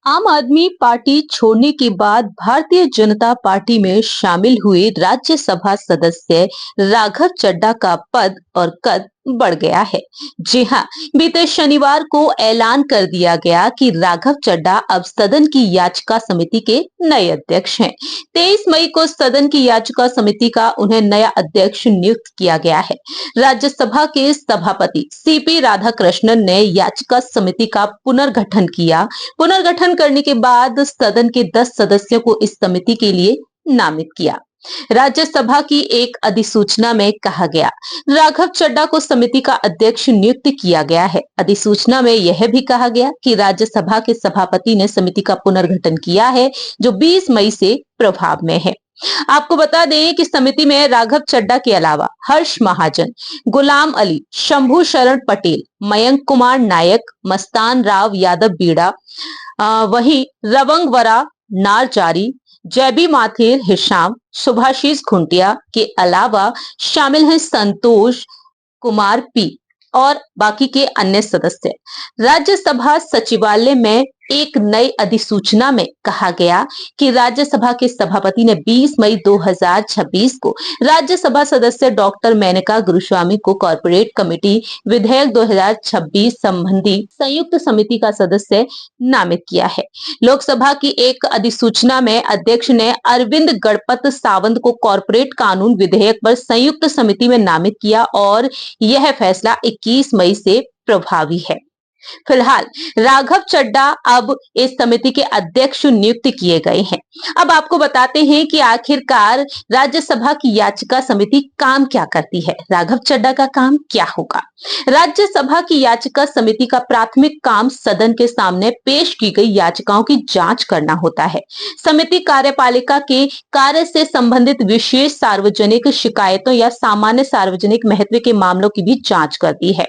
आम आदमी पार्टी छोड़ने के बाद भारतीय जनता पार्टी में शामिल हुए राज्यसभा सदस्य राघव चड्ढा का पद और कद बढ़ गया है। जी हां, बीते शनिवार को ऐलान कर दिया गया कि राघव चड्ढा अब सदन की याचिका समिति के नए अध्यक्ष हैं। 23 मई को सदन की याचिका समिति का उन्हें नया अध्यक्ष नियुक्त किया गया है। राज्यसभा के सभापति सीपी राधाकृष्णन ने याचिका समिति का पुनर्गठन किया। पुनर्गठन करने के बाद सदन के 10 सदस्यों को इस समिति के लिए नामित किया। राज्यसभा की एक अधिसूचना में कहा गया, राघव चड्ढा को समिति का अध्यक्ष नियुक्त किया गया है। अधिसूचना में यह भी कहा गया कि राज्यसभा के सभापति ने समिति का पुनर्गठन किया है, जो 20 मई से प्रभाव में है। आपको बता दें कि समिति में राघव चड्ढा के अलावा हर्ष महाजन, गुलाम अली, शंभू शरण पटेल, मयंक कुमार नायक, मस्तान राव यादव बीड़ा, वहीं रवंगवरा नारजारी, जैबी माथेर हिशाम, सुभाशीष खुंटिया के अलावा शामिल हैं संतोष कुमार पी और बाकी के अन्य सदस्य। राज्यसभा सचिवालय में एक नई अधिसूचना में कहा गया कि राज्यसभा के सभापति ने 20 मई 2026 को राज्यसभा सदस्य डॉक्टर मेनका गुरुस्वामी को कॉर्पोरेट कमेटी विधेयक 2026 संबंधी संयुक्त समिति का सदस्य नामित किया है। लोकसभा की एक अधिसूचना में अध्यक्ष ने अरविंद गणपत सावंत को कॉर्पोरेट कानून विधेयक पर संयुक्त समिति में नामित किया और यह फैसला 21 मई से प्रभावी है। फिलहाल राघव चड्ढा अब इस समिति के अध्यक्ष नियुक्त किए गए हैं। अब आपको बताते हैं कि आखिरकार राज्यसभा की याचिका समिति काम क्या करती है, राघव चड्ढा का काम क्या होगा। राज्यसभा की याचिका समिति का प्राथमिक काम सदन के सामने पेश की गई याचिकाओं की जांच करना होता है। समिति कार्यपालिका के कार्य से संबंधित विशेष सार्वजनिक शिकायतों या सामान्य सार्वजनिक महत्व के मामलों की भी जांच करती है।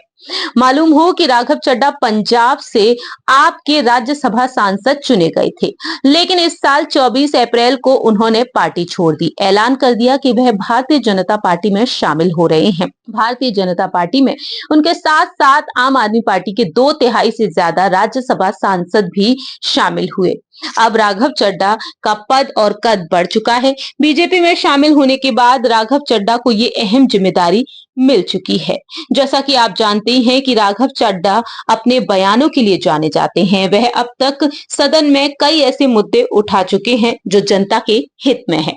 मालूम हो कि राघव चड्ढा पंजाब से आपके राज्यसभा सांसद चुने गए थे, लेकिन इस साल 24 अप्रैल को उन्होंने पार्टी छोड़ दी। ऐलान कर दिया कि वह भारतीय जनता पार्टी में शामिल हो रहे हैं। भारतीय जनता पार्टी में उनके साथ साथ आम आदमी पार्टी के 2/3 से ज्यादा राज्यसभा सांसद भी शामिल हुए। अब राघव चड्ढा का पद और कद बढ़ चुका है। बीजेपी में शामिल होने के बाद राघव चड्ढा को ये अहम जिम्मेदारी मिल चुकी है। जैसा कि आप जानते हैं कि राघव चड्ढा अपने बयानों के लिए जाने जाते हैं। वह अब तक सदन में कई ऐसे मुद्दे उठा चुके हैं जो जनता के हित में है।